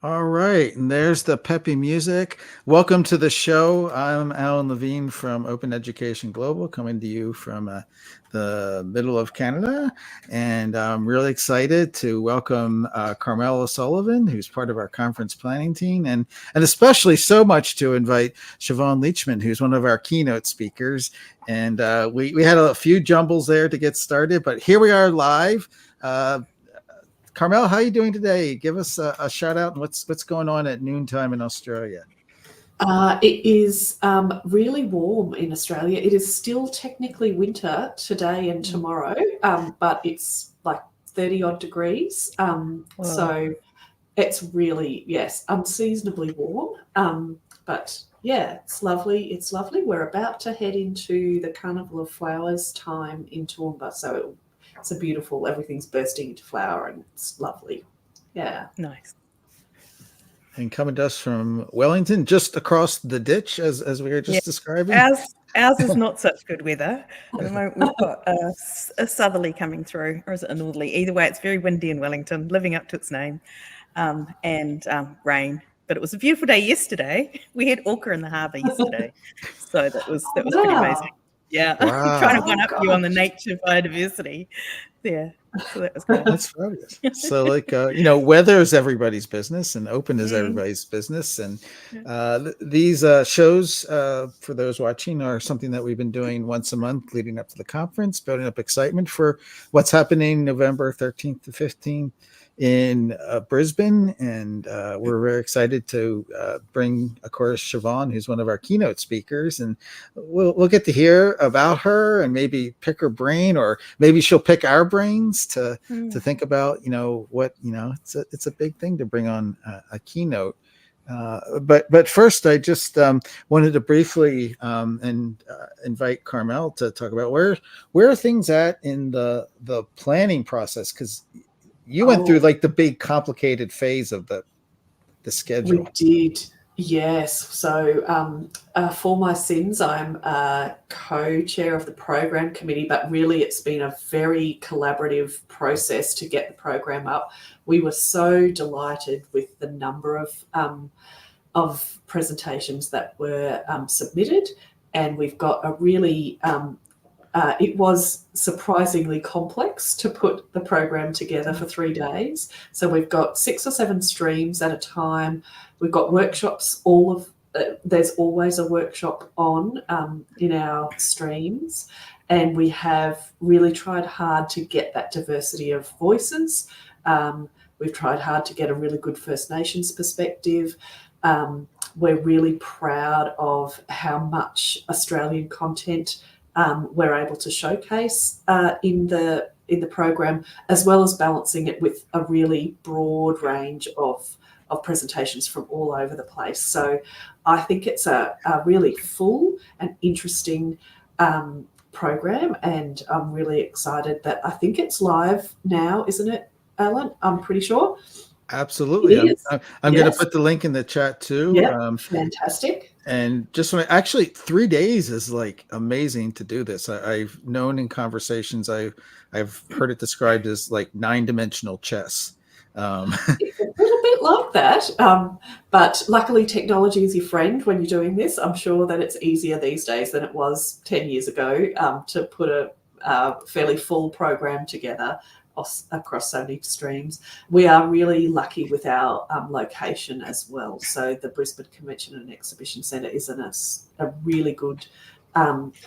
All right, and there's the peppy music. Welcome to the show. I'm Alan Levine from Open Education Global, coming to you from the middle of Canada, and I'm really excited to welcome Carmel O'Sullivan, who's part of our conference planning team, and especially so much to invite Siobhan Leachman, who's one of our keynote speakers. And we had a few jumbles there to get started, but here we are live. Carmel, how are you doing today? Give us a shout out and what's going on at noontime in Australia. It is really warm in Australia. It is still technically winter today and tomorrow, but it's like 30 odd degrees. So it's really, yes, unseasonably warm. But yeah, it's lovely. It's lovely. We're about to head into the Carnival of Flowers time in Toowoomba. So it's a beautiful, everything's bursting into flower and it's lovely. Yeah. Nice. And coming to us from Wellington, just across the ditch, as we were just describing. Ours is not such good weather. At the moment, we've got a southerly coming through, or is it a northerly? Either way, it's very windy in Wellington, living up to its name, and rain. But it was a beautiful day yesterday. We had orca in the harbour yesterday, so that was pretty amazing. Yeah, wow. Trying to one up you on the nature biodiversity. Yeah, so that was good. That's fabulous. So, like, weather is everybody's business, and open is everybody's business. And these shows, for those watching, are something that we've been doing once a month leading up to the conference, building up excitement for what's happening November 13th to 15th in Brisbane. And we're very excited to bring, of course, Siobhan, who's one of our keynote speakers, and we'll get to hear about her and maybe pick her brain, or maybe she'll pick our brains to think about, it's a big thing to bring on a keynote. But first, I just wanted to briefly invite Carmel to talk about where are things at in the planning process, because you went through like the big complicated phase of the schedule. We did, yes. So for my sins, I'm co-chair of the program committee, but really it's been a very collaborative process to get the program up. We were so delighted with the number of presentations that were submitted, and we've got a really it was surprisingly complex to put the program together for 3 days. So we've got 6 or 7 streams at a time. We've got workshops. There's always a workshop on in our streams, and we have really tried hard to get that diversity of voices. We've tried hard to get a really good First Nations perspective. We're really proud of how much Australian content we're able to showcase in the program, as well as balancing it with a really broad range of presentations from all over the place. So I think it's a really full and interesting program, and I'm really excited that I think it's live now, isn't it, Alan? I'm pretty sure. Absolutely. I'm going to put the link in the chat too. Yeah, fantastic. And just actually 3 days is like amazing to do this. I've known in conversations, I've heard it described as like 9-dimensional chess. It's a little bit like that, but luckily technology is your friend when you're doing this. I'm sure that it's easier these days than it was 10 years ago to put a fairly full program together across so many streams. We are really lucky with our location as well. So the Brisbane Convention and Exhibition Centre is a really good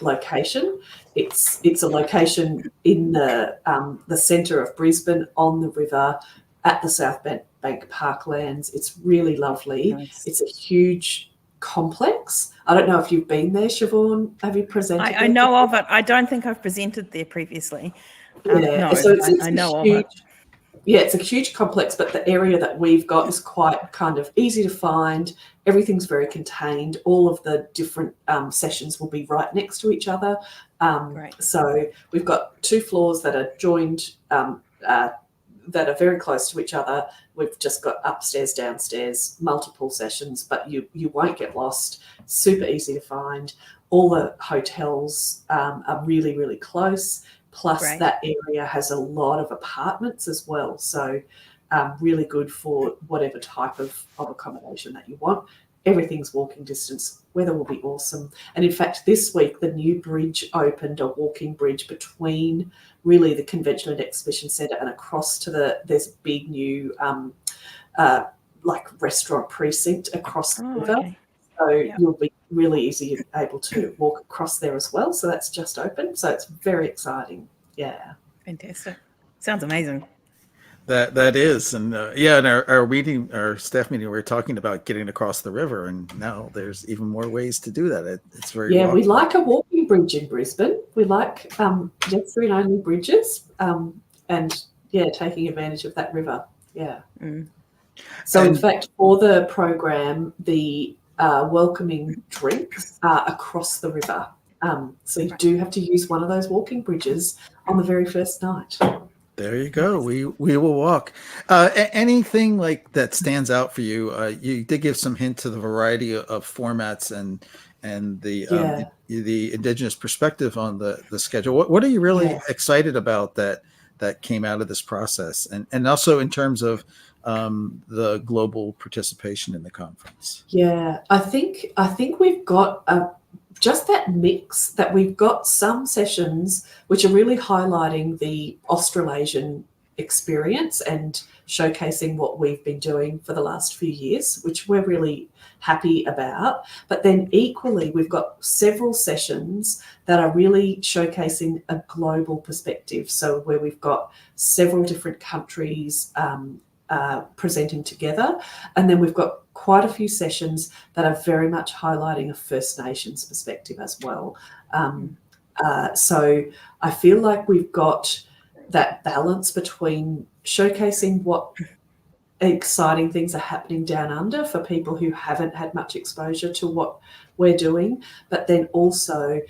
location. It's a location in the centre of Brisbane, on the river, at the South Bank Parklands. It's really lovely. Nice. It's a huge complex. I don't know if you've been there, Siobhan. Have you presented there? I know of it. I don't think I've presented there previously. No, so I know of it. Yeah, it's a huge complex, but the area that we've got is quite kind of easy to find. Everything's very contained. All of the different sessions will be right next to each other. Right. So we've got 2 floors that are joined, that are very close to each other. We've just got upstairs, downstairs, multiple sessions, but you won't get lost. Super easy to find. All the hotels are really, really close. Plus, that area has a lot of apartments as well. So really good for whatever type of accommodation that you want. Everything's walking distance. Weather will be awesome. And in fact, this week, the new bridge opened, a walking bridge between really the Convention and Exhibition Centre and across to there's a big new like restaurant precinct across the river. Okay. So you'll be really easy able to walk across there as well. So that's just open. So it's very exciting. Yeah. Fantastic. Sounds amazing. That is, and in our staff meeting, we were talking about getting across the river, and now there's even more ways to do that. It's very we like a walking bridge in Brisbane. We like pedestrian only bridges, and taking advantage of that river. Yeah. So in fact, for the program, the welcoming drinks are across the river. So you do have to use one of those walking bridges on the very first night. There you go. We will walk. Anything like that stands out for you? You did give some hint to the variety of formats and the Indigenous perspective on the schedule. What are you really excited about that came out of this process, and also in terms of the global participation in the conference? Yeah, I think we've got just that mix, that we've got some sessions which are really highlighting the Australasian experience and showcasing what we've been doing for the last few years, which we're really happy about. But then equally, we've got several sessions that are really showcasing a global perspective. So where we've got several different countries presenting together. And then we've got quite a few sessions that are very much highlighting a First Nations perspective as well. So I feel like we've got that balance between showcasing what exciting things are happening down under for people who haven't had much exposure to what we're doing, but then also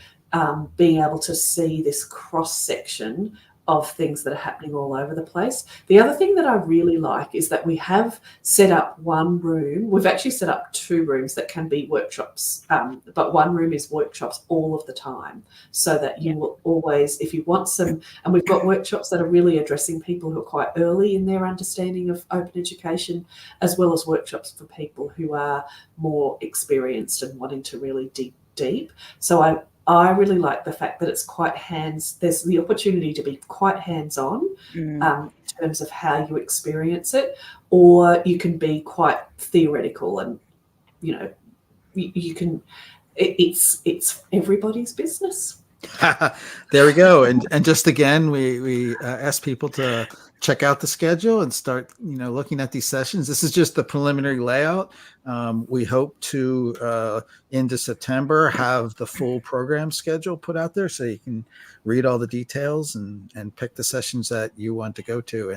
being able to see this cross-section of things that are happening all over the place. The other thing that I really like is that we have set up one room. We've actually set up two rooms that can be workshops, but one room is workshops all of the time, so that you will always, if you want some, and we've got workshops that are really addressing people who are quite early in their understanding of open education, as well as workshops for people who are more experienced and wanting to really dig deep. So I really like the fact that it's quite there's the opportunity to be quite hands-on in terms of how you experience it, or you can be quite theoretical and, you can, it's everybody's business. There we go. And just again, we ask people to check out the schedule and start, looking at these sessions. This is just the preliminary layout. We hope to, into September, have the full program schedule put out there so you can read all the details and pick the sessions that you want to go to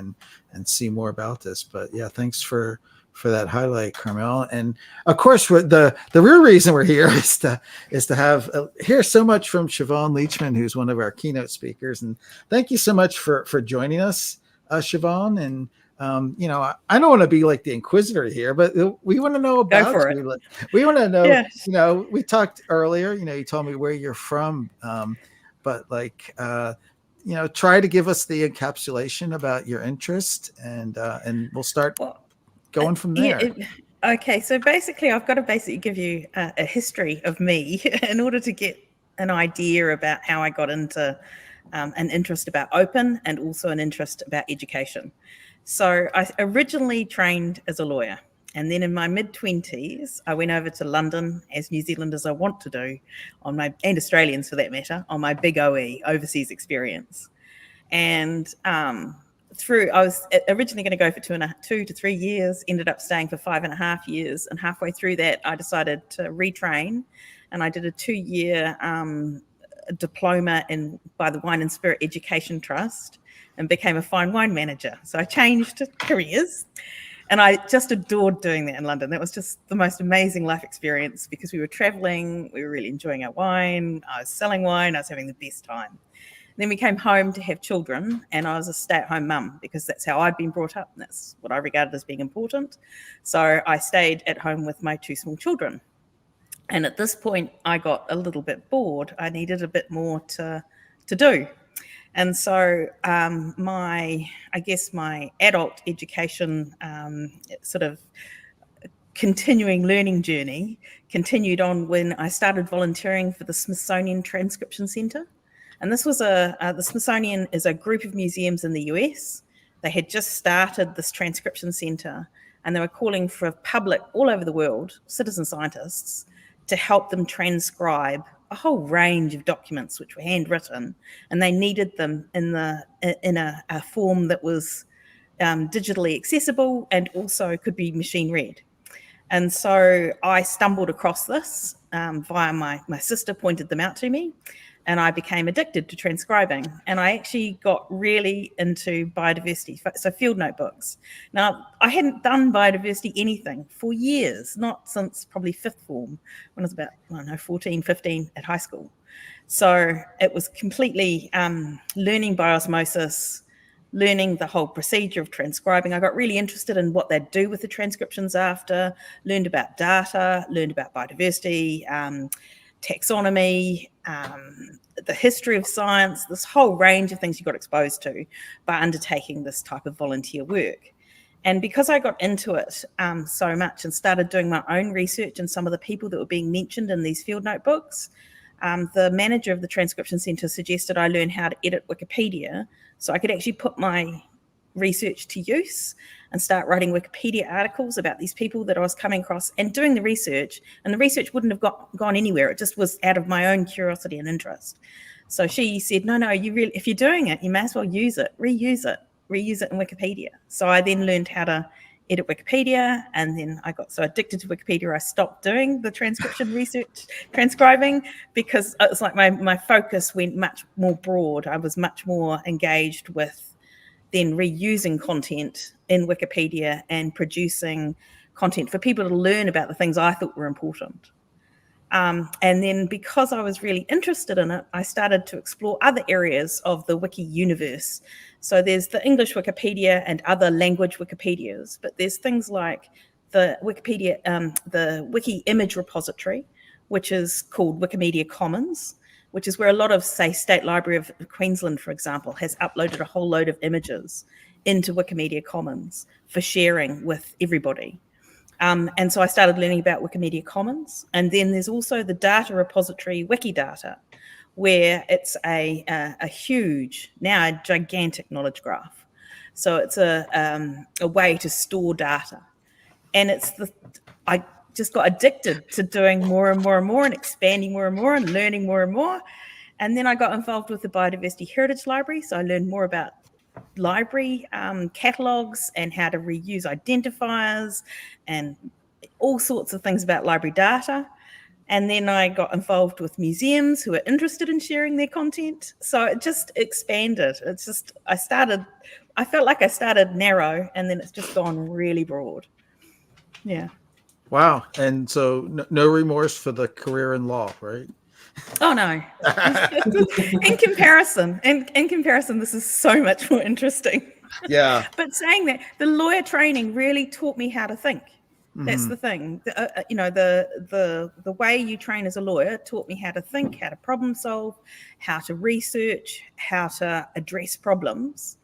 and see more about this. But yeah, thanks for that highlight, Carmel. And of course, the real reason we're here is to have hear so much from Siobhan Leachman, who's one of our keynote speakers. And thank you so much for joining us, Siobhan. And I don't want to be like the inquisitor here, but we want to know about you. We want to know. Yes. We talked earlier. You told me where you're from, but try to give us the encapsulation about your interest, and we'll start going from there. Okay, so basically, I've got to give you a history of me in order to get an idea about how I got into an interest about open and also an interest about education. So I originally trained as a lawyer, and then in my mid-20s, I went over to London, as New Zealanders I want to do, and Australians for that matter, on my big overseas experience. And I was originally going to go for 2 to 3 years, ended up staying for 5.5 years, and halfway through that, I decided to retrain, and I did a 2-year diploma by the Wine and Spirit Education Trust and became a fine wine manager. So I changed careers, and I just adored doing that in London. That was just the most amazing life experience because we were traveling, we were really enjoying our wine, I was selling wine, I was having the best time. Then we came home to have children, and I was a stay-at-home mum because that's how I'd been brought up, and that's what I regarded as being important. So I stayed at home with my 2 small children. And at this point, I got a little bit bored. I needed a bit more to do. And so my adult education sort of continuing learning journey continued on when I started volunteering for the Smithsonian Transcription Centre. And this was the Smithsonian is a group of museums in the US. They had just started this transcription centre, and they were calling for public all over the world, citizen scientists, to help them transcribe a whole range of documents which were handwritten, and they needed them in a form that was digitally accessible and also could be machine read. And so I stumbled across this via my sister pointed them out to me, and I became addicted to transcribing. And I actually got really into biodiversity, so field notebooks. Now, I hadn't done biodiversity anything for years, not since probably fifth form, when I was about, 14, 15 at high school. So it was completely learning by osmosis, learning the whole procedure of transcribing. I got really interested in what they'd do with the transcriptions after, learned about data, learned about biodiversity, taxonomy, the history of science, this whole range of things you got exposed to by undertaking this type of volunteer work. And because I got into it so much and started doing my own research and some of the people that were being mentioned in these field notebooks, the manager of the transcription centre suggested I learn how to edit Wikipedia so I could actually put my research to use and start writing Wikipedia articles about these people that I was coming across and doing the research. And the research wouldn't have gone anywhere. It just was out of my own curiosity and interest. So she said, no, if you're doing it, you may as well use it, reuse it in Wikipedia. So I then learned how to edit Wikipedia, and then I got so addicted to Wikipedia I stopped doing the transcription research, transcribing, because it was like my focus went much more broad. I was much more engaged with then reusing content in Wikipedia and producing content for people to learn about the things I thought were important. And then because I was really interested in it, I started to explore other areas of the wiki universe. So there's the English Wikipedia and other language Wikipedias, but there's things like the Wikipedia, the Wiki image repository, which is called Wikimedia Commons, which is where a lot of, say, State Library of Queensland, for example, has uploaded a whole load of images into Wikimedia Commons for sharing with everybody. And so I started learning about Wikimedia Commons. And then there's also the data repository Wikidata, where it's a huge, now a gigantic knowledge graph. So it's a way to store data. And I just got addicted to doing more and more and more and expanding more and more and learning more and more. And then I got involved with the Biodiversity Heritage Library. So I learned more about library catalogues and how to reuse identifiers and all sorts of things about library data. And then I got involved with museums who are interested in sharing their content. So it just expanded. It's just, I felt like I started narrow and then it's just gone really broad. Yeah. Wow. And so no remorse for the career in law, right? Oh, no. In comparison, this is so much more interesting. Yeah. But saying that, the lawyer training really taught me how to think. That's the thing. The way you train as a lawyer taught me how to think, how to problem solve, how to research, how to address problems.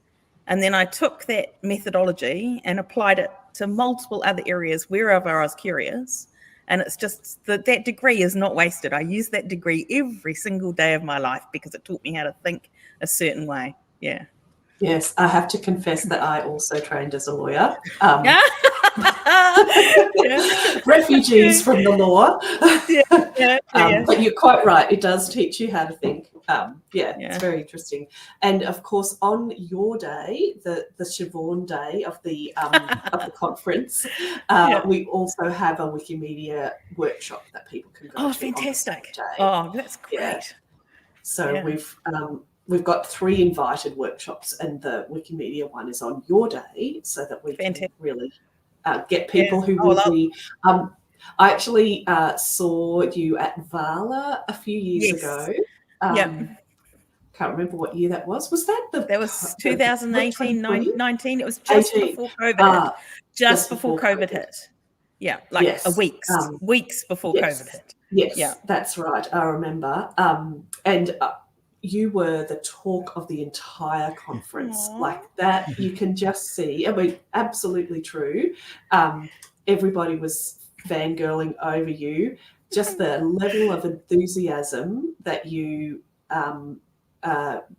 And then I took that methodology and applied it to multiple other areas wherever I was curious. And it's just that degree is not wasted. I use that degree every single day of my life because it taught me how to think a certain way. Yeah. Yes, I have to confess that I also trained as a lawyer. Refugees from the law. But you're quite right. It does teach you how to think. It's very interesting. And of course, on your day, the Siobhan day of the conference, we also have a Wikimedia workshop that people can go to. Oh, fantastic! Oh, that's great. Yeah. So we've got 3 invited workshops, and the Wikimedia one is on your day, so that we can really get people who will be. I actually saw you at Vala a few years ago. Can't remember what year that was. Was that that was 2018, 19? It was just before COVID. Just before COVID hit. Yeah, like weeks before COVID hit. Yes, that's right. I remember. And you were the talk of the entire conference. Aww. Like that, you can just see. I mean, absolutely true. Everybody was fangirling over you. Just the level of enthusiasm that you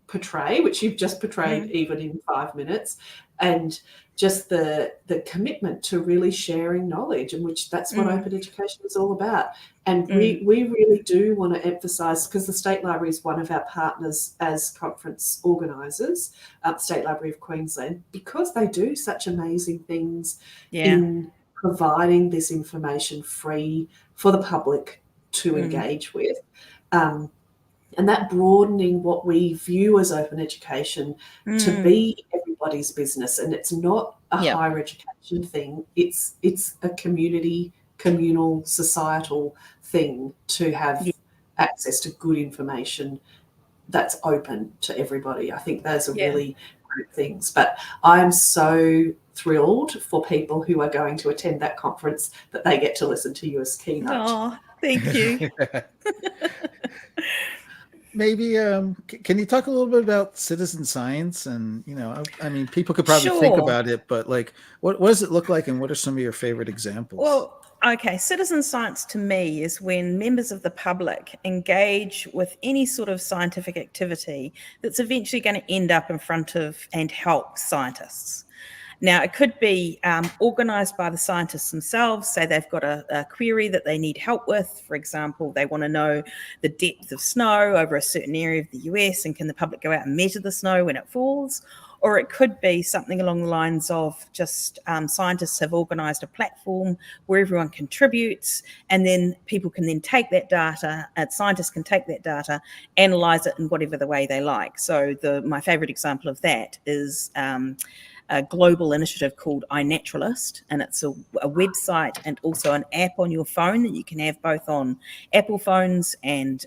portray, which you've just portrayed even in 5 minutes, and just the commitment to really sharing knowledge, and which that's what open education is all about. And we really do want to emphasise, because the State Library is one of our partners as conference organisers, State Library of Queensland, because they do such amazing things in providing this information free for the public to engage with. And that broadening what we view as open education to be everybody's business. And it's not a higher education thing. It's a communal, societal thing to have access to good information that's open to everybody. I think those are really great things. But I'm so thrilled for people who are going to attend that conference that they get to listen to you as keynote. Oh, thank you. Maybe can you talk a little bit about citizen science? And I mean, people could probably think about it, but like, what does it look like, and what are some of your favorite examples? Well, okay, citizen science to me is when members of the public engage with any sort of scientific activity that's eventually going to end up in front of and help scientists. Now, it could be organised by the scientists themselves. Say they've got a query that they need help with. For example, they want to know the depth of snow over a certain area of the US, and can the public go out and measure the snow when it falls? Or it could be something along the lines of just scientists have organised a platform where everyone contributes, and then people can then take that data, scientists can take that data, analyse it in whatever the way they like. So my favourite example of that is a global initiative called iNaturalist, and it's a website and also an app on your phone that you can have both on Apple phones and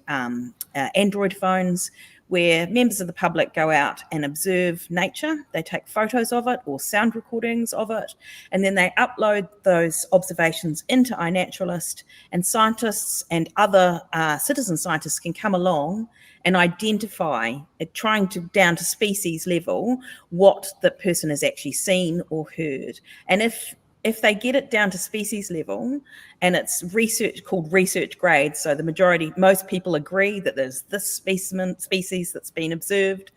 Android phones, where members of the public go out and observe nature. They take photos of it or sound recordings of it, and then they upload those observations into iNaturalist, and scientists and other citizen scientists can come along and identify, trying to down to species level, what the person has actually seen or heard. And if they get it down to species level, and it's research called research grade, so most people agree that there's this species that's been observed,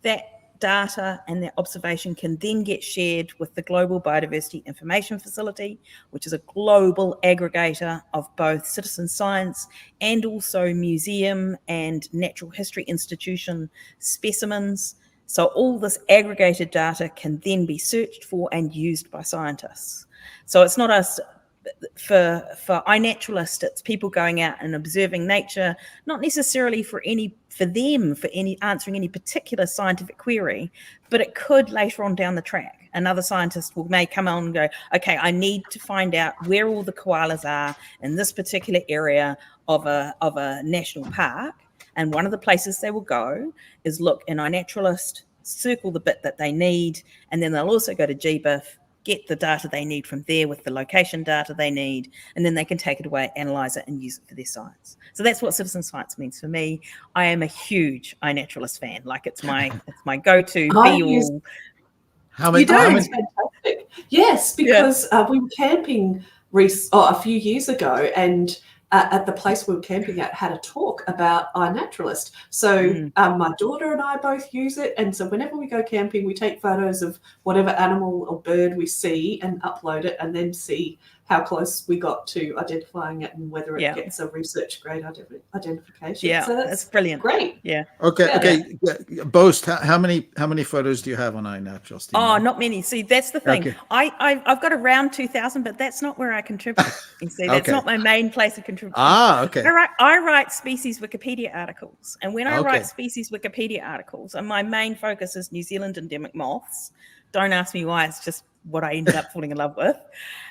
that data and that observation can then get shared with the Global Biodiversity Information Facility, which is a global aggregator of both citizen science and also museum and natural history institution specimens. So all this aggregated data can then be searched for and used by scientists. So it's not us. For iNaturalist, it's people going out and observing nature, not necessarily for answering any particular scientific query, but it could later on down the track. Another scientist may come on and go, okay, I need to find out where all the koalas are in this particular area of a national park. And one of the places they will go is look in iNaturalist, circle the bit that they need, and then they'll also go to GBIF, get the data they need from there with the location data they need, and then they can take it away, analyse it, and use it for their science. So that's what citizen science means for me. I am a huge iNaturalist fan. Like it's my go-to be-all. How many? It's fantastic. Yes, because we were camping a few years ago, and at the place we were camping at had a talk about iNaturalist. So my daughter and I both use it. And so whenever we go camping, we take photos of whatever animal or bird we see and upload it, and then see how close we got to identifying it and whether it gets a research grade identification. Yeah, so that's brilliant. Great. Yeah. Okay. Boast. How many photos do you have on iNaturalist? Oh, not many. See, that's the thing. Okay. I've got around 2,000, but that's not where I contribute. You see, that's not my main place of contribution. Okay. I write species Wikipedia articles, and when I write species Wikipedia articles, and my main focus is New Zealand endemic moths. Don't ask me why. It's just what I ended up falling in love with.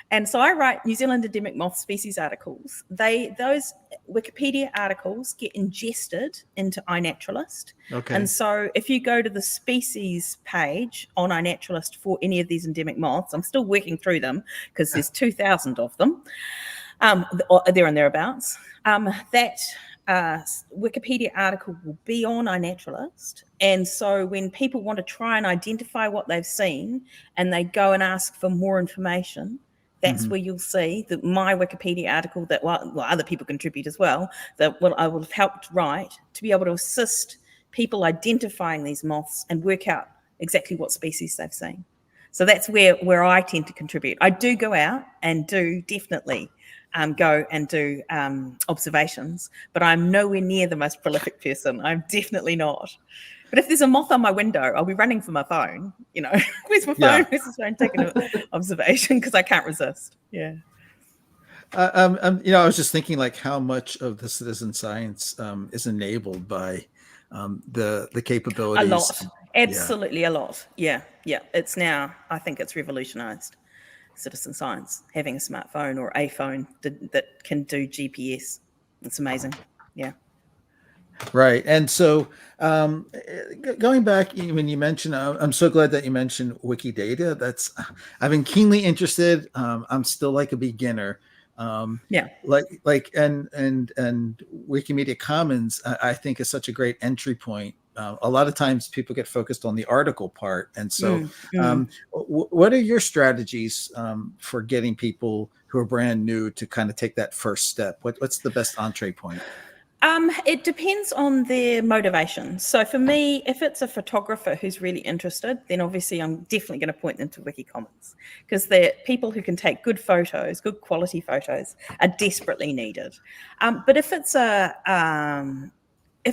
And so I write New Zealand endemic moth species articles. Those Wikipedia articles get ingested into iNaturalist. Okay. And so if you go to the species page on iNaturalist for any of these endemic moths, I'm still working through them because there's 2,000 of them, there and thereabouts, Wikipedia article will be on iNaturalist. And so when people want to try and identify what they've seen and they go and ask for more information, that's where you'll see that my Wikipedia article that other people contribute as well, that I will have helped write to be able to assist people identifying these moths and work out exactly what species they've seen. So that's where I tend to contribute. I do go out and do definitely go and do observations, but I'm nowhere near the most prolific person. I'm definitely not. But if there's a moth on my window, I'll be running for my phone. Where's my phone? Yeah. Where's my phone? Taking an observation because I can't resist. Yeah. I was just thinking like how much of the citizen science is enabled by the capabilities. A lot. Absolutely a lot. Yeah. It's now, I think it's revolutionized citizen science, having a smartphone or a phone that can do GPS. It's amazing. Yeah. Right. And so going back, when you mentioned, I'm so glad that you mentioned Wikidata. I've been keenly interested. I'm still like a beginner. And Wikimedia Commons, I think, is such a great entry point. A lot of times people get focused on the article part. And so what are your strategies for getting people who are brand new to kind of take that first step? What's the best entree point? It depends on their motivation. So for me, if it's a photographer who's really interested, then obviously I'm definitely going to point them to WikiCommons, because they're people who can take good photos, good quality photos, are desperately needed. But if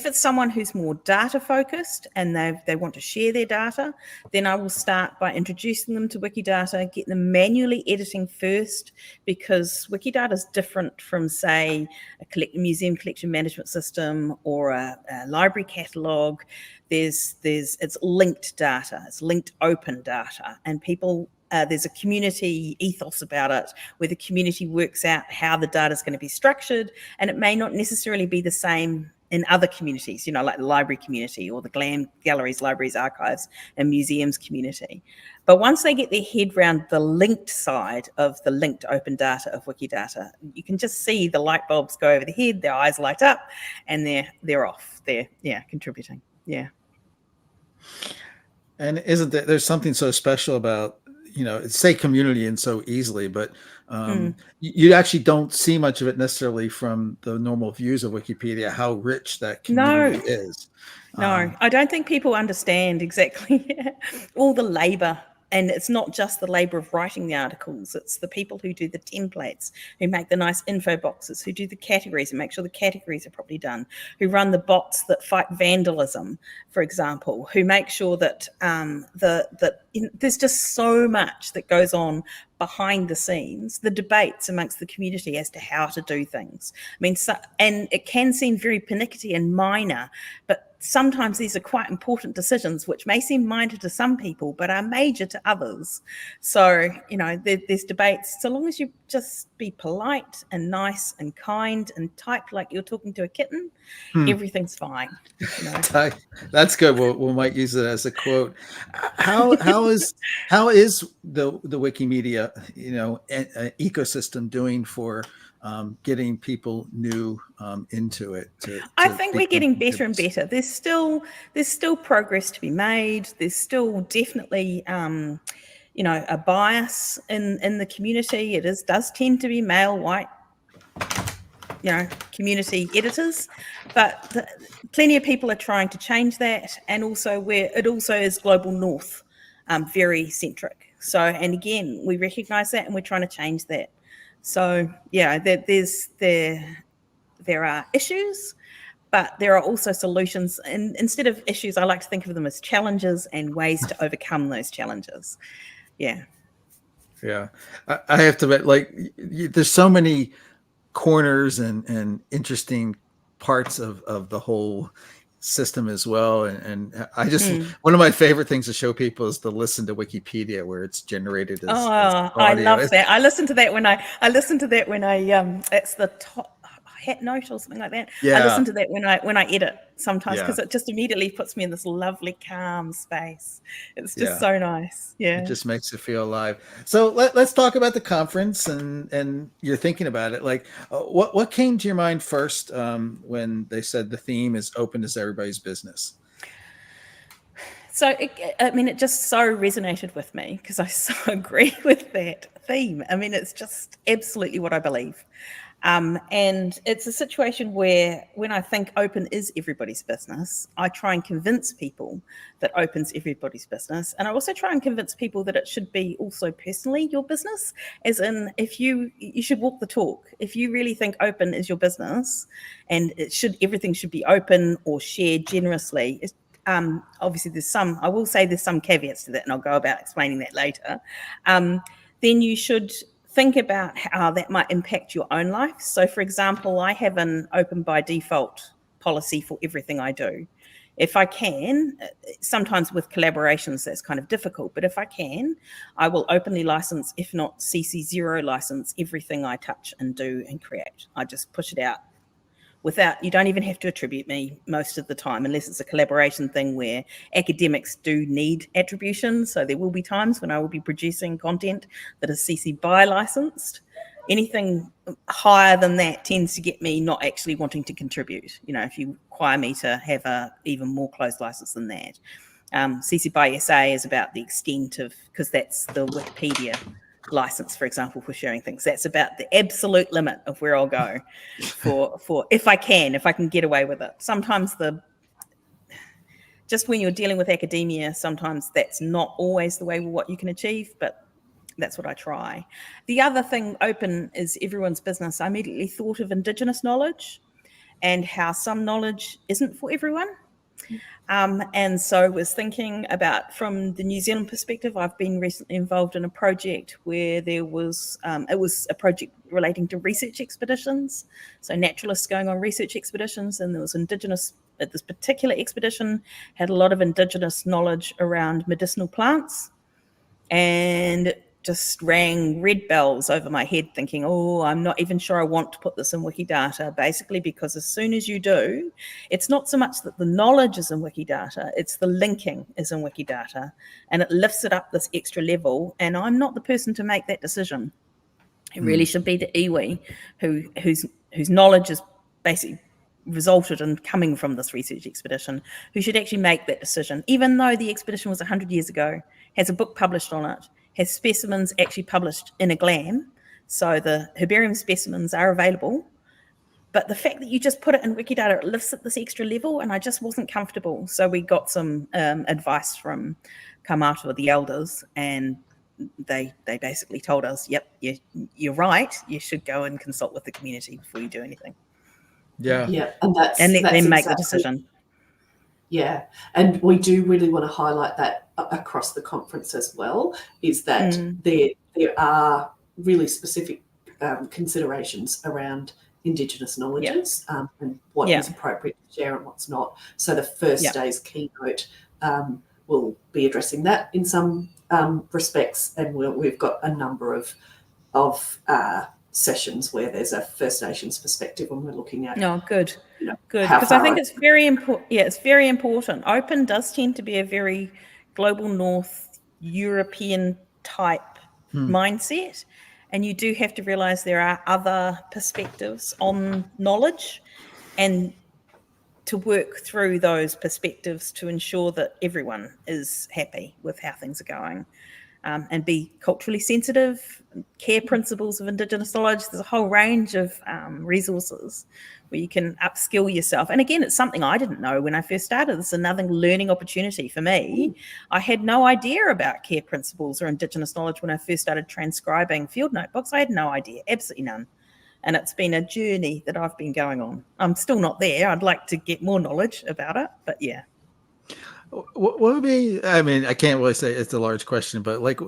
it's someone who's more data focused and they want to share their data, then I will start by introducing them to Wikidata, get them manually editing first, because Wikidata is different from, say, a museum collection management system or a library catalogue. It's linked data, it's linked open data, and people there's a community ethos about it, where the community works out how the data is going to be structured, and it may not necessarily be the same in other communities, like the library community or the galleries, libraries, archives, and museums community. But once they get their head around the linked side of the linked open data of Wikidata, you can just see the light bulbs go over their head, their eyes light up, and they're off. They're contributing. Yeah. And isn't there's something so special about, say community and so easily, but you actually don't see much of it necessarily from the normal views of Wikipedia, how rich that community is. No, I don't think people understand exactly all the labor. And it's not just the labor of writing the articles, it's the people who do the templates, who make the nice info boxes, who do the categories and make sure the categories are properly done, who run the bots that fight vandalism, for example, who make sure that there's just so much that goes on behind the scenes, the debates amongst the community as to how to do things. And it can seem very pernickety and minor, but sometimes these are quite important decisions, which may seem minor to some people, but are major to others. So, there's debates. So long as you just be polite and nice and kind and type like you're talking to a kitten, everything's fine. That's good. We might use it as a quote. How is the Wikimedia, ecosystem doing for getting people new into it? I think we're getting better and better. There's still progress to be made. There's still definitely a bias in the community. It does tend to be male, white, community editors, but plenty of people are trying to change that. And also it also is global north, very centric. So, and again, we recognise that and we're trying to change that. So there are issues, but there are also solutions. And instead of issues, I like to think of them as challenges and ways to overcome those challenges. Yeah. Yeah. I have to admit, there's so many corners and interesting parts of the whole system as well. And I just, one of my favorite things to show people is to listen to Wikipedia, where it's generated as audio. I love that. I listen to that when I it's the top. Hat Note or something like that. Yeah. I listen to that when I edit sometimes, because Yeah. it just immediately puts me in this lovely calm space. It's just Yeah. so nice. Yeah. It just makes it feel alive. So let's talk about the conference and you're thinking about it. Like, what came to your mind first when they said the theme is open as everybody's business? So, it just so resonated with me because I so agree with that theme. I mean, it's just absolutely what I believe. And it's a situation where when I think open is everybody's business, I try and convince people that open's everybody's business. And I also try and convince people that it should be also personally your business, as in if you should walk the talk. If you really think open is your business and everything should be open or shared generously, obviously there's some caveats to that, and I'll go about explaining that later. Then you should think about how that might impact your own life. So, for example, I have an open by default policy for everything I do. If I can, sometimes with collaborations that's kind of difficult, but if I can, I will openly license, if not CC0 license, everything I touch and do and create. I just push it out. You don't even have to attribute me most of the time, unless it's a collaboration thing where academics do need attribution. So there will be times when I will be producing content that is CC BY licensed. Anything higher than that tends to get me not actually wanting to contribute. If you require me to have a even more closed license than that. CC BY SA is about the extent of, because that's the Wikipedia license, for example, for sharing things. That's about the absolute limit of where I'll go for if I can get away with it. Sometimes just when you're dealing with academia, sometimes that's not always the way what you can achieve, but that's what I try. The other thing, open is everyone's business. I immediately thought of Indigenous knowledge and how some knowledge isn't for everyone. And so was thinking about, from the New Zealand perspective, I've been recently involved in a project where it was a project relating to research expeditions. So naturalists going on research expeditions, and there was Indigenous, at this particular expedition, had a lot of Indigenous knowledge around medicinal plants, and just rang red bells over my head thinking, I'm not even sure I want to put this in Wikidata, basically because as soon as you do, it's not so much that the knowledge is in Wikidata, it's the linking is in Wikidata, and it lifts it up this extra level, and I'm not the person to make that decision. It really should be the iwi whose knowledge is basically resulted in coming from this research expedition, who should actually make that decision, even though the expedition was 100 years ago, has a book published on it, has specimens actually published in a GLAM, so the herbarium specimens are available. But the fact that you just put it in Wikidata, it lifts it this extra level, and I just wasn't comfortable. So we got some advice from Kamata, the elders, and they basically told us, yep, you're right, you should go and consult with the community before you do anything. Yeah, and let them make the decision. Yeah, and we do really want to highlight that across the conference as well, is that there are really specific considerations around Indigenous knowledges and what is appropriate to share and what's not. So the first day's keynote will be addressing that in some respects, and we've got a number of sessions where there's a First Nations perspective when we're looking at. Good, because I think it's very important. Yeah, it's very important. Open does tend to be a very global North European type mindset, and you do have to realise there are other perspectives on knowledge, and to work through those perspectives to ensure that everyone is happy with how things are going. And be culturally sensitive, care principles of Indigenous knowledge. There's a whole range of resources where you can upskill yourself. And again, it's something I didn't know when I first started. This is another learning opportunity for me. I had no idea about care principles or Indigenous knowledge when I first started transcribing field notebooks. I had no idea, absolutely none. And it's been a journey that I've been going on. I'm still not there. I'd like to get more knowledge about it, but yeah. What would be, I mean, I can't really say it's a large question, but like,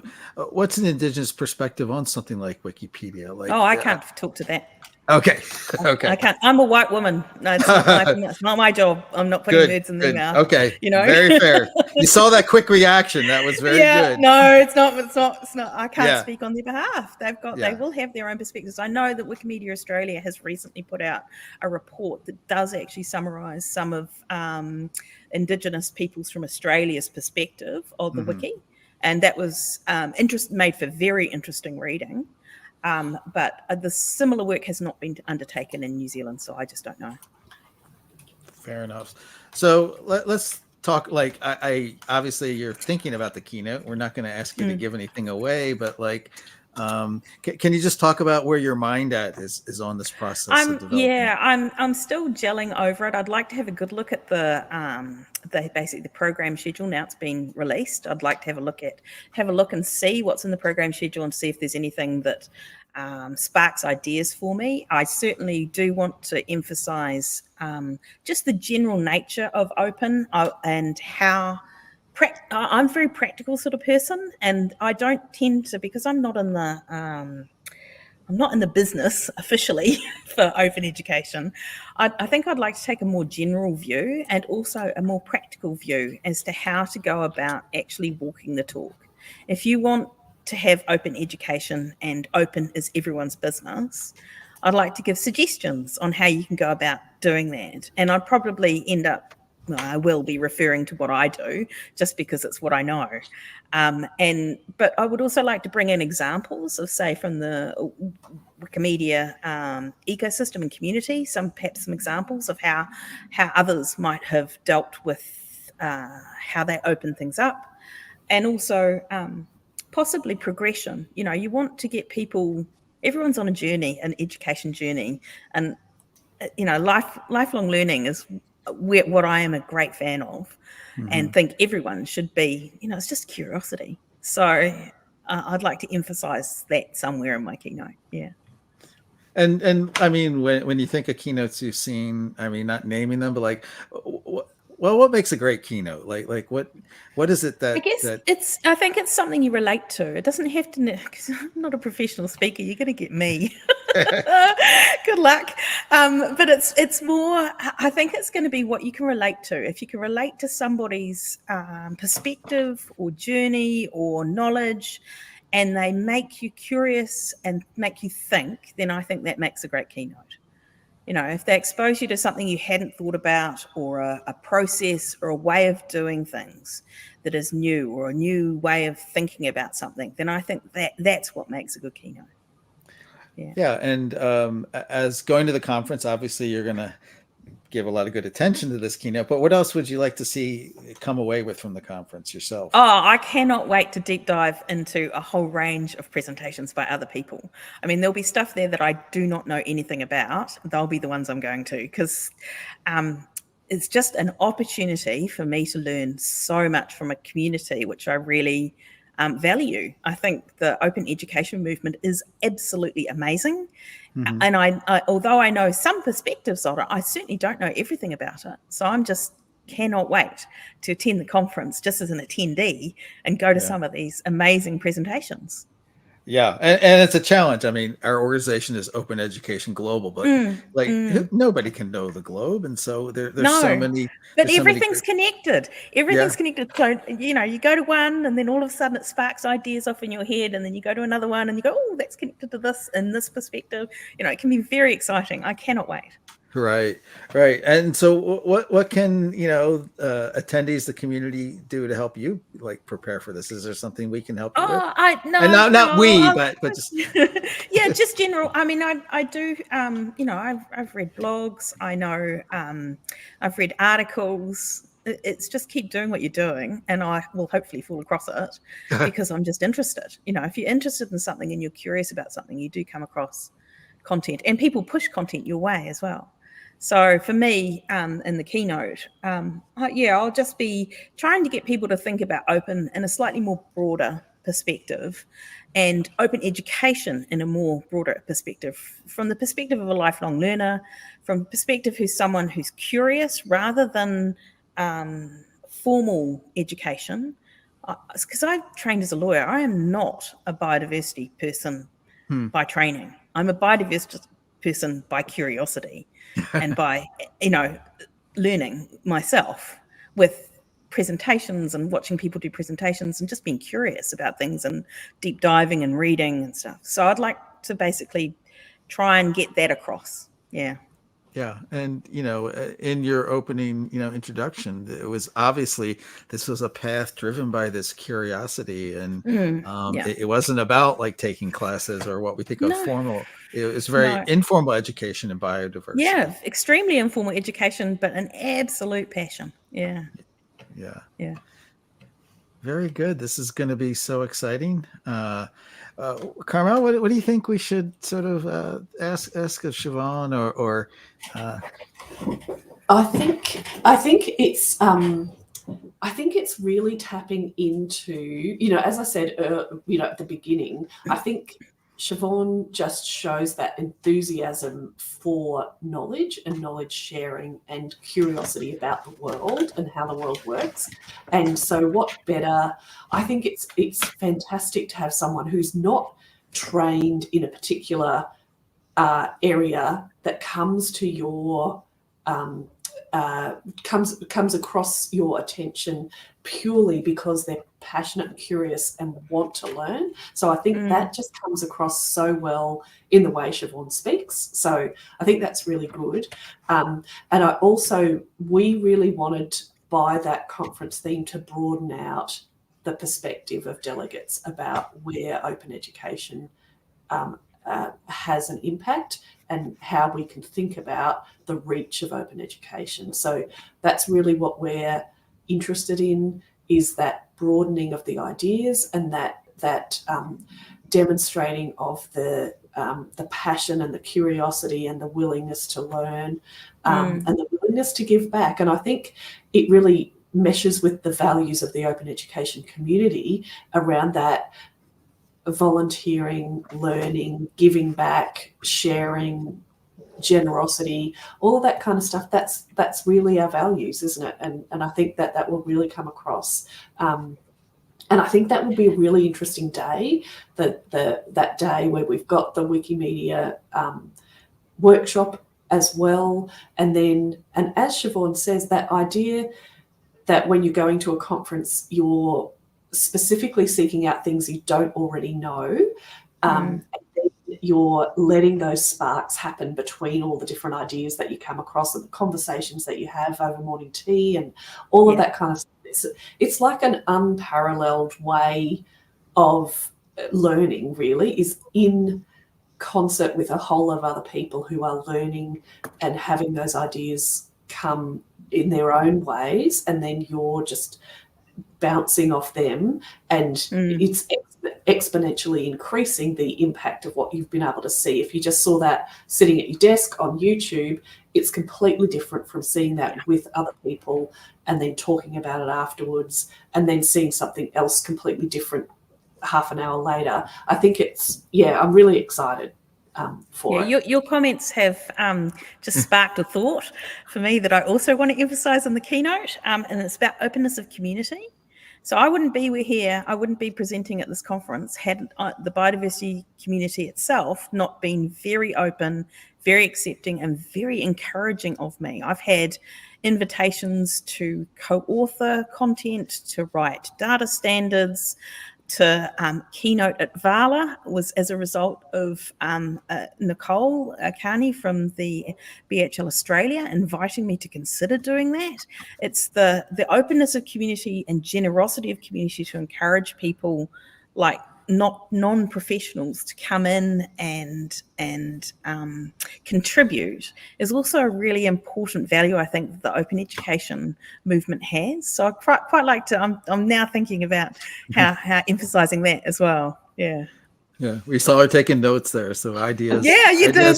what's an Indigenous perspective on something like Wikipedia? Like, I can't talk to that. Okay. Okay. I can't. I'm a white woman. No, it's not my job. I'm not putting words in their mouth. Okay. You know, very fair. You saw that quick reaction. That was very good. No, it's not. I can't Yeah. speak on their behalf. They will have their own perspectives. I know that Wikimedia Australia has recently put out a report that does actually summarise some of Indigenous peoples from Australia's perspective of the wiki, and that was made for very interesting reading. But the similar work has not been undertaken in New Zealand, so I just don't know. Fair enough. So let's talk. Like, I obviously you're thinking about the keynote. We're not going to ask you to give anything away, but like, can you just talk about where your mind at is on this process of development? I'm still gelling over it. I'd like to have a good look at basically the program schedule now it's been released. I'd like to have a look and see what's in the program schedule and see if there's anything that sparks ideas for me. I certainly do want to emphasize just the general nature of open and how I'm a very practical sort of person, and I don't tend to, because I'm not in the business officially for open education. I think I'd like to take a more general view and also a more practical view as to how to go about actually walking the talk. If you want to have open education and open is everyone's business, I'd like to give suggestions on how you can go about doing that. And I'd probably I will be referring to what I do just because it's what I know. But I would also like to bring in examples of, say, from the Wikimedia ecosystem and community, perhaps some examples of how others might have dealt with how they open things up, and also possibly progression. You know, you want to get people, everyone's on a journey, an education journey, and lifelong learning is what I am a great fan of, and think everyone should be. It's just curiosity. So I'd like to emphasize that somewhere in my keynote. Yeah. And I mean, when you think of keynotes you've seen, I mean, not naming them, but like, what makes a great keynote? Like what is it that? I think it's something you relate to. It doesn't have to, because I'm not a professional speaker. You're going to get me. Good luck. But it's more. I think it's going to be what you can relate to. If you can relate to somebody's perspective or journey or knowledge, and they make you curious and make you think, then I think that makes a great keynote. If they expose you to something you hadn't thought about, or a process or a way of doing things that is new, or a new way of thinking about something, then I think that's what makes a good keynote. Yeah. And as going to the conference, obviously you're going to give a lot of good attention to this keynote, but what else would you like to see come away with from the conference yourself? Oh, I cannot wait to deep dive into a whole range of presentations by other people. I mean, there'll be stuff there that I do not know anything about. They'll be the ones I'm going to, because it's just an opportunity for me to learn so much from a community, which I really value. I think the open education movement is absolutely amazing. And I although I know some perspectives of it, I certainly don't know everything about it. So I'm just cannot wait to attend the conference just as an attendee and go to some of these amazing presentations. Yeah, and it's a challenge. I mean, our organization is Open Education Global, but nobody can know the globe, and so there's so many. But everything's connected. Everything's connected. So you go to one, and then all of a sudden it sparks ideas off in your head, and then you go to another one, and you go, "Oh, that's connected to this in this perspective." It can be very exciting. I cannot wait. Right. And so what can, attendees, the community do to help you prepare for this? Is there something we can help you with? But just just general. I mean, I do, I've read blogs. I know, I've read articles. It's just keep doing what you're doing, and I will hopefully fall across it because I'm just interested. If you're interested in something and you're curious about something, you do come across content, and people push content your way as well. So for me, in the keynote, I'll just be trying to get people to think about open in a slightly more broader perspective, and open education in a more broader perspective, from the perspective of a lifelong learner, from the perspective who's someone who's curious rather than formal education. Because I've trained as a lawyer, I am not a biodiversity person by training. I'm a biodiversity person by curiosity and by, learning myself with presentations and watching people do presentations and just being curious about things and deep diving and reading and stuff. So I'd like to basically try and get that across. Yeah. Yeah. And, in your opening, introduction, it was obviously this was a path driven by this curiosity. And it wasn't about like taking classes or what we think of formal. It was very informal education in biodiversity. Yeah. Extremely informal education, but an absolute passion. Yeah. Yeah. Yeah. Very good. This is going to be so exciting. Carmel, what do you think we should sort of ask of Siobhan or I think it's really tapping into, as I said, at the beginning, I think Siobhan just shows that enthusiasm for knowledge and knowledge sharing and curiosity about the world and how the world works. And so what better, I think it's fantastic to have someone who's not trained in a particular area that comes to your comes across your attention purely because they're passionate and curious and want to learn. So I think that just comes across so well in the way Siobhan speaks. So I think that's really good. And we really wanted by that conference theme to broaden out the perspective of delegates about where open education has an impact and how we can think about the reach of open education. So that's really what we're interested in, is that broadening of the ideas and that demonstrating of the passion and the curiosity and the willingness to learn and the willingness to give back. And I think it really meshes with the values of the open education community around that volunteering, learning, giving back, sharing, generosity, all of that kind of stuff. That's really our values, isn't it? And I think that will really come across. And I think that will be a really interesting day, that day where we've got the Wikimedia workshop as well. And as Siobhan says, that idea that when you're going to a conference, you're specifically seeking out things you don't already know, and you're letting those sparks happen between all the different ideas that you come across and the conversations that you have over morning tea and all of that kind of stuff. It's like an unparalleled way of learning, really, is in concert with a whole lot of other people who are learning and having those ideas come in their own ways, and then you're just bouncing off them, and it's exponentially increasing the impact of what you've been able to see. If you just saw that sitting at your desk on YouTube, it's completely different from seeing that with other people and then talking about it afterwards and then seeing something else completely different half an hour later. I think I'm really excited for it. Your comments have just sparked a thought for me that I also want to emphasize in the keynote, and it's about openness of community. So I wouldn't be here, I wouldn't be presenting at this conference had the biodiversity community itself not been very open, very accepting and very encouraging of me. I've had invitations to co-author content, to write data standards, to keynote at Vala was as a result of Nicole Carney from the BHL Australia inviting me to consider doing that. It's the openness of community and generosity of community to encourage people like non-professionals to come in and contribute is also a really important value, I think, that the open education movement has. So I quite like to, I'm now thinking about how emphasizing that as well. Yeah. Yeah, we saw her taking notes there. So ideas. Yeah, you did.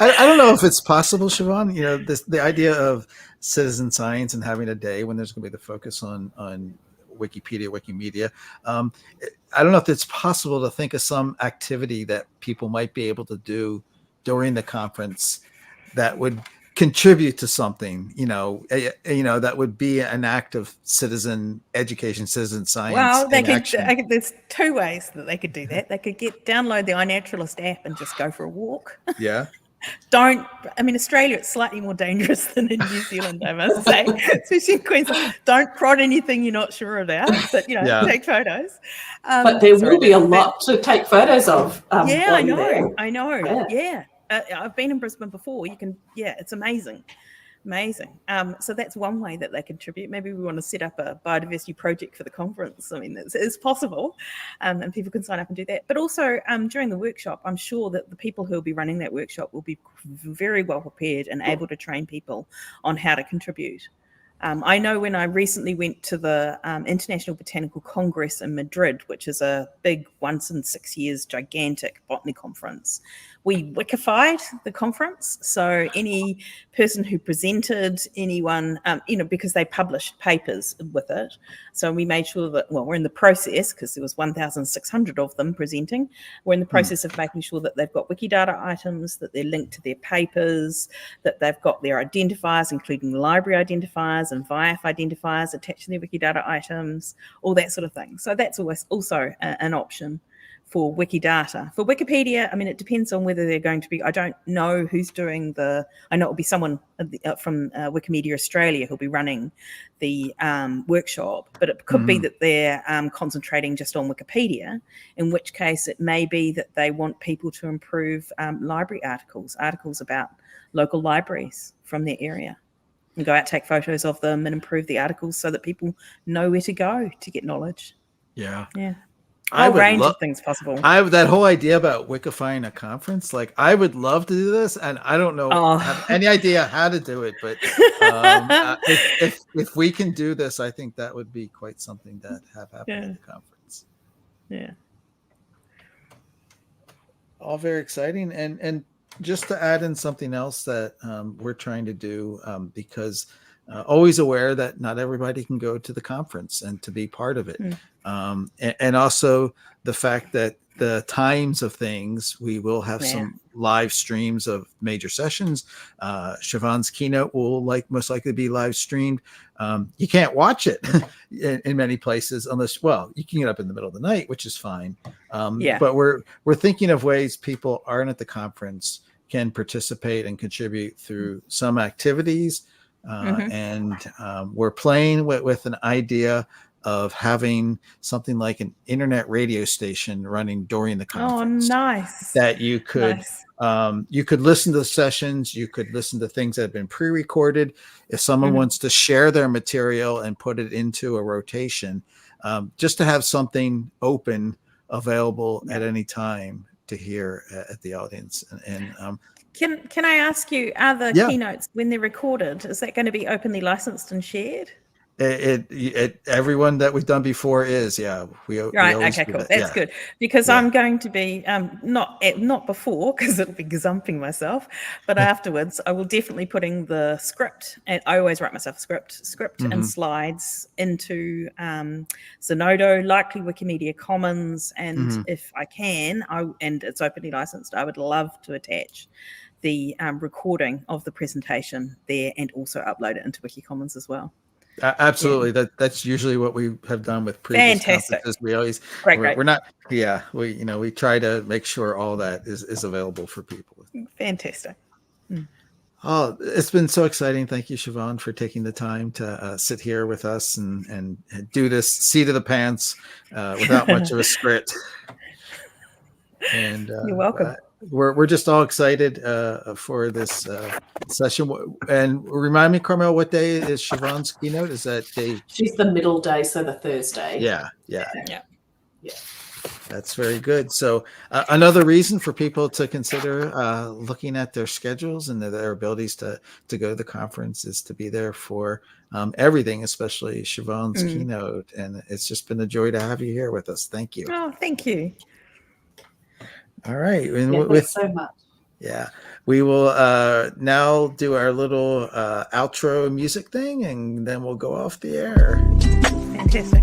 I don't know if it's possible, Siobhan, the idea of citizen science and having a day when there's going to be the focus on Wikipedia, Wikimedia. I don't know if it's possible to think of some activity that people might be able to do during the conference that would contribute to something, that would be an act of citizen education, citizen science. Well, action. there's two ways that they could do that. They could download the iNaturalist app and just go for a walk. Yeah. Australia, it's slightly more dangerous than in New Zealand, I must say, especially in Queensland. Don't prod anything you're not sure about, but, take photos. But there will be a lot to take photos of. I know. Yeah. I've been in Brisbane before. It's amazing. So that's one way that they contribute. Maybe we want to set up a biodiversity project for the conference. I mean, it's possible, and people can sign up and do that. But also during the workshop, I'm sure that the people who will be running that workshop will be very well prepared and able to train people on how to contribute. I know when I recently went to the International Botanical Congress in Madrid, which is a big once in 6 years gigantic botany conference, we wikified the conference. So any person who presented, anyone, because they published papers with it. So we made sure that, we're in the process, because there was 1,600 of them presenting. We're in the process of making sure that they've got Wikidata items, that they're linked to their papers, that they've got their identifiers, including library identifiers and VIAF identifiers attached to their Wikidata items, all that sort of thing. So that's always also an option for Wikidata. For Wikipedia, it depends on whether they're going to be, I don't know who's doing I know it'll be someone from Wikimedia Australia who'll be running the workshop, but it could be that they're concentrating just on Wikipedia, in which case it may be that they want people to improve library articles about local libraries from their area, and go out, take photos of them and improve the articles so that people know where to go to get knowledge. Yeah. Yeah. A range of things possible. That whole idea about wikifying a conference, I would love to do this, and I don't know have any idea how to do it, but if we can do this, I think that would be quite something to have happen at the conference. Yeah. All very exciting, and just to add in something else that we're trying to do, because always aware that not everybody can go to the conference and to be part of it. And also the fact that the times of things, we will have some live streams of major sessions. Siobhan's keynote will most likely be live streamed. You can't watch it in many places unless, you can get up in the middle of the night, which is fine. But we're thinking of ways people aren't at the conference can participate and contribute through some activities. And we're playing with an idea of having something like an internet radio station running during the conference. Oh, nice. That you could listen to the sessions, you could listen to things that have been pre-recorded. If someone wants to share their material and put it into a rotation, just to have something open available at any time to hear at the audience. And Can I ask you, are the keynotes, when they're recorded, is that going to be openly licensed and shared? Everyone that we've done before is, we okay, cool. That's good, because I'm going to be not before, because it'll be gazumping myself, but afterwards I will definitely putting the script, and I always write myself a script and slides into Zenodo, likely Wikimedia Commons, and if I can, and it's openly licensed, I would love to attach the recording of the presentation there and also upload it into WikiCommons as well. Absolutely. That's usually what we have done with previous conferences. We always we're not we try to make sure all that is available for people. Fantastic. Oh, it's been so exciting. Thank you, Siobhan, for taking the time to sit here with us and do this seat of the pants without much of a script. And you're welcome. We're just all excited for this session. And remind me, Carmel, what day is Siobhan's keynote? Is that day? She's the middle day, so the Thursday. Yeah. That's very good. So another reason for people to consider looking at their schedules and their abilities to go to the conference is to be there for everything, especially Siobhan's keynote. And it's just been a joy to have you here with us. Thank you. Oh, thank you. All right. Thanks so much. Yeah. We will now do our little outro music thing, and then we'll go off the air. Fantastic.